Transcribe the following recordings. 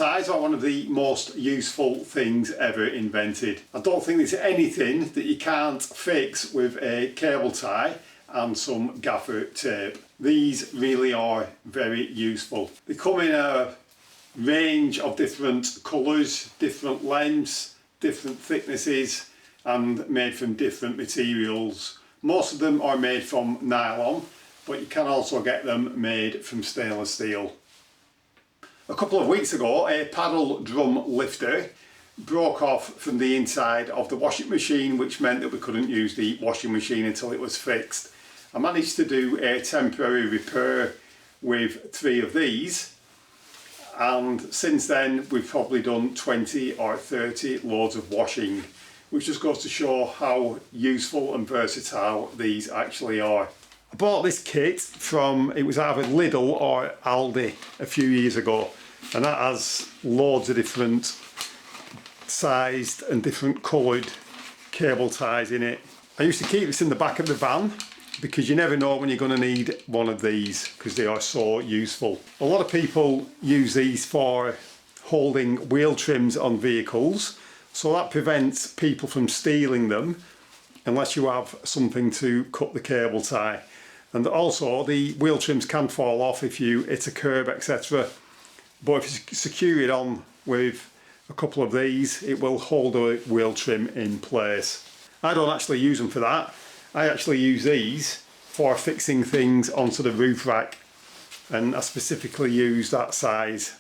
ties are one of the most useful things ever invented. I don't think there's anything that you can't fix with a cable tie and some gaffer tape. These really are very useful. They come in a range of different colours, different lengths, different thicknesses, and made from different materials. Most of them are made from nylon, but you can also get them made from stainless steel. A couple of weeks ago, a paddle drum lifter broke off from the inside of the washing machine, which meant that we couldn't use the washing machine until it was fixed. I managed to do a temporary repair with 3 of these, and since then we've probably done 20 or 30 loads of washing, which just goes to show how useful and versatile these actually are. I bought this kit from, it was either Lidl or Aldi a few years ago, and that has loads of different sized and different coloured cable ties in it. I used to keep this in the back of the van because you never know when you're going to need one of these, because they are so useful. A lot of people use these for holding wheel trims on vehicles, so that prevents people from stealing them unless you have something to cut the cable tie. And also the wheel trims can fall off if you hit a curb, etc. But if you secure it on with a couple of these, it will hold a wheel trim in place. I don't actually use them for that. I actually use these for fixing things onto the roof rack, and I specifically use that size.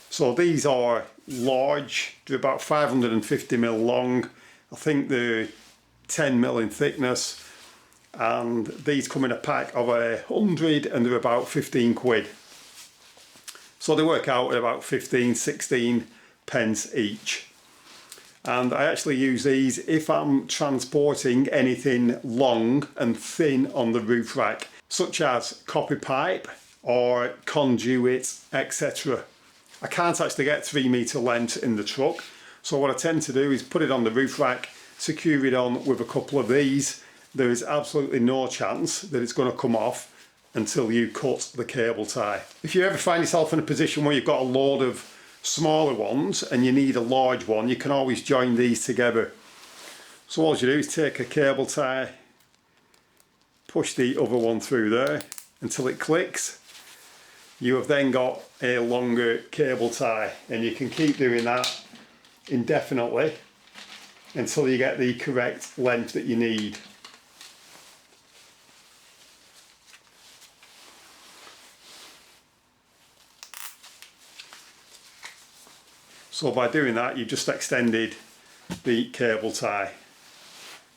So these are large, they're about 550mm long, I think they're 10mm in thickness, and these come in a pack of 100 and they're about 15 quid. So they work out at about 15-16 pence each. And I actually use these if I'm transporting anything long and thin on the roof rack, such as copper pipe or conduit, etc. I can't actually get 3 metre length in the truck, so what I tend to do is put it on the roof rack, secure it on with a couple of these. There is absolutely no chance that it's going to come off until you cut the cable tie. If you ever find yourself in a position where you've got a load of smaller ones and you need a large one, you can always join these together. So all you do is take a cable tie, push the other one through there until it clicks. You have then got a longer cable tie, and you can keep doing that indefinitely until you get the correct length that you need. So by doing that, you've just extended the cable tie,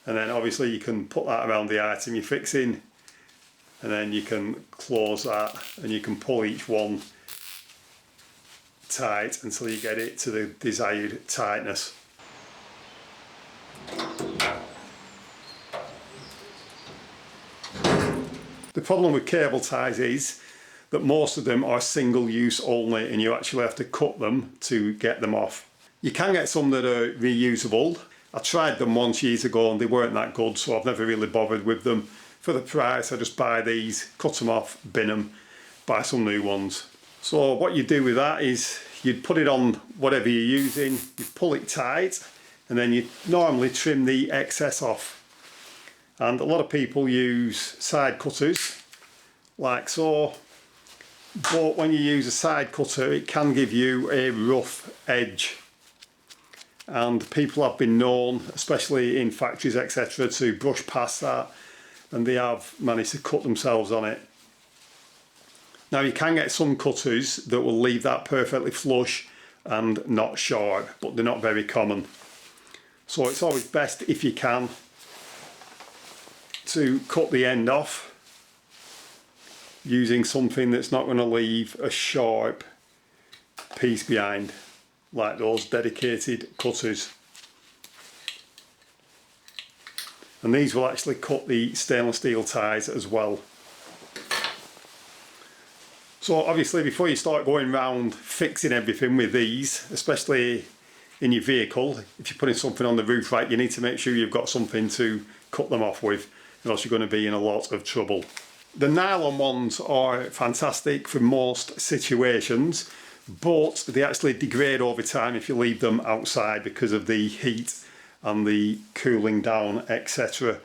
and then obviously you can put that around the item you're fixing, and then you can close that and you can pull each one tight until you get it to the desired tightness. The problem with cable ties is that most of them are single use only, and you actually have to cut them to get them off. You can get some that are reusable. I tried them once years ago and they weren't that good, so I've never really bothered with them. For the price, I just buy these, cut them off, bin them, buy some new ones. So what you do with that is you'd put it on whatever you're using, you pull it tight, and then you normally trim the excess off. And a lot of people use side cutters like so, but when you use a side cutter it can give you a rough edge, and people have been known, especially in factories etc., to brush past that, and they have managed to cut themselves on it. Now you can get some cutters that will leave that perfectly flush and not sharp, but they're not very common. So it's always best, if you can, to cut the end off using something that's not going to leave a sharp piece behind, like those dedicated cutters. And these will actually cut the stainless steel ties as well. So obviously before you start going around fixing everything with these, especially in your vehicle, if you're putting something on the roof rack, you need to make sure you've got something to cut them off with, or else you're going to be in a lot of trouble. The nylon ones are fantastic for most situations, but they actually degrade over time if you leave them outside because of the heat and the cooling down, etc.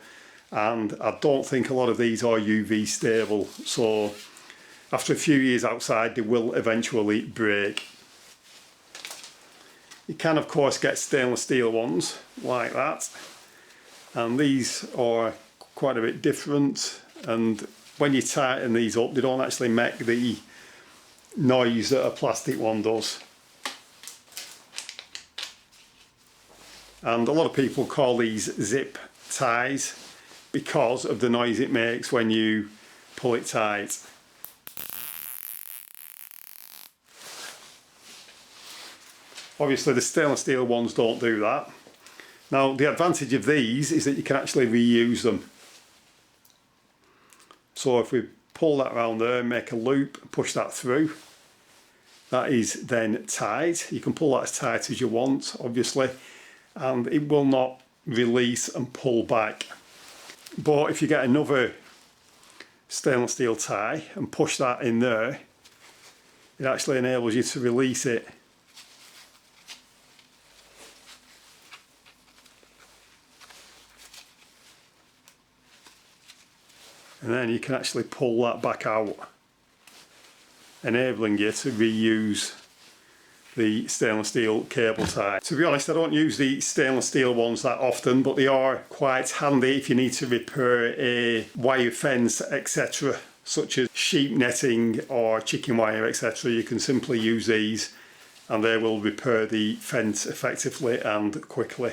And I don't think a lot of these are UV stable, so after a few years outside they will eventually break. You can of course get stainless steel ones like that, and these are quite a bit different, and when you tighten these up they don't actually make the noise that a plastic one does. And a lot of people call these zip ties because of the noise it makes when you pull it tight. Obviously the stainless steel ones don't do that. Now the advantage of these is that you can actually reuse them. So if we pull that around there and make a loop, push that through, that is then tied. You can pull that as tight as you want, obviously, and it will not release and pull back. But if you get another stainless steel tie and push that in there, it actually enables you to release it. And then you can actually pull that back out, enabling you to reuse the stainless steel cable tie. To be honest, I don't use the stainless steel ones that often, but they are quite handy if you need to repair a wire fence, etc., such as sheep netting or chicken wire, etc. You can simply use these and they will repair the fence effectively and quickly.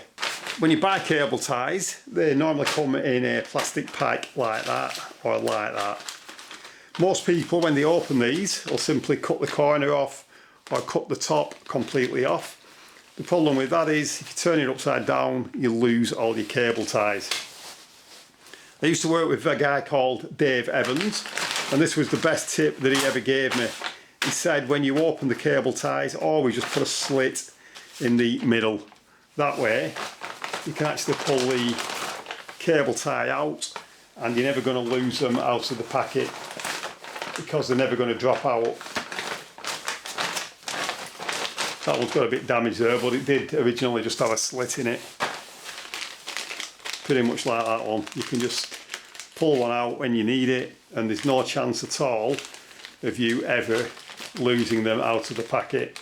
When you buy cable ties, they normally come in a plastic pack like that or like that. Most people, when they open these, will simply cut the corner off or cut the top completely off. The problem with that is if you turn it upside down, you lose all your cable ties. I used to work with a guy called Dave Evans, and this was the best tip that he ever gave me. He said when you open the cable ties, always just put a slit in the middle. That way you can actually pull the cable tie out and you're never going to lose them out of the packet because they're never going to drop out. That one's got a bit damaged there, but it did originally just have a slit in it. Pretty much like that one. You can just pull one out when you need it and there's no chance at all of you ever losing them out of the packet.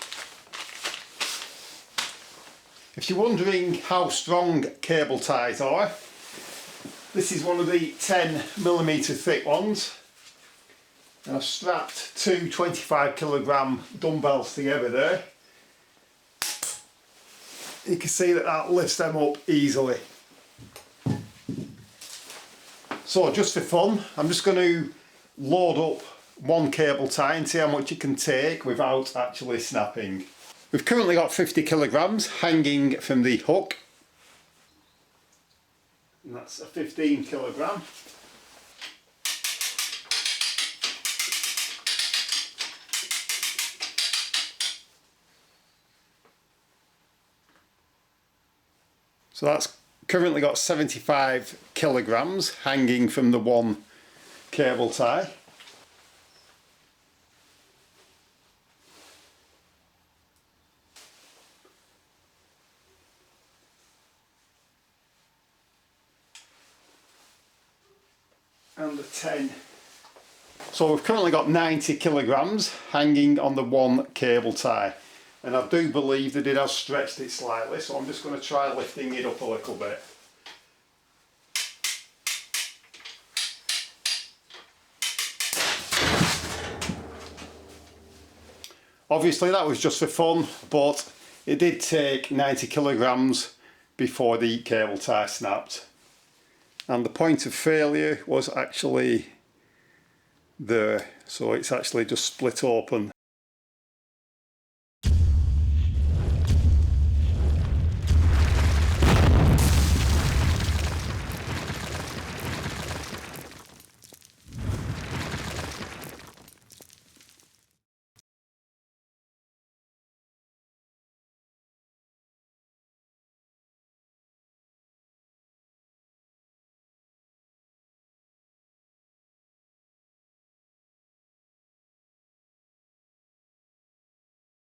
If you're wondering how strong cable ties are, this is one of the 10mm thick ones, and I've strapped two 25kg dumbbells together there. You can see that that lifts them up easily. So just for fun, I'm just going to load up one cable tie and see how much it can take without actually snapping. We've currently got 50kg hanging from the hook, and that's a 15kg. So that's currently got 75kg hanging from the one cable tie. And the 10. So we've currently got 90kg hanging on the one cable tie, and I do believe that it has stretched it slightly, so I'm just going to try lifting it up a little bit. Obviously that was just for fun, but it did take 90kg before the cable tie snapped. And the point of failure was actually there, so it's actually just split open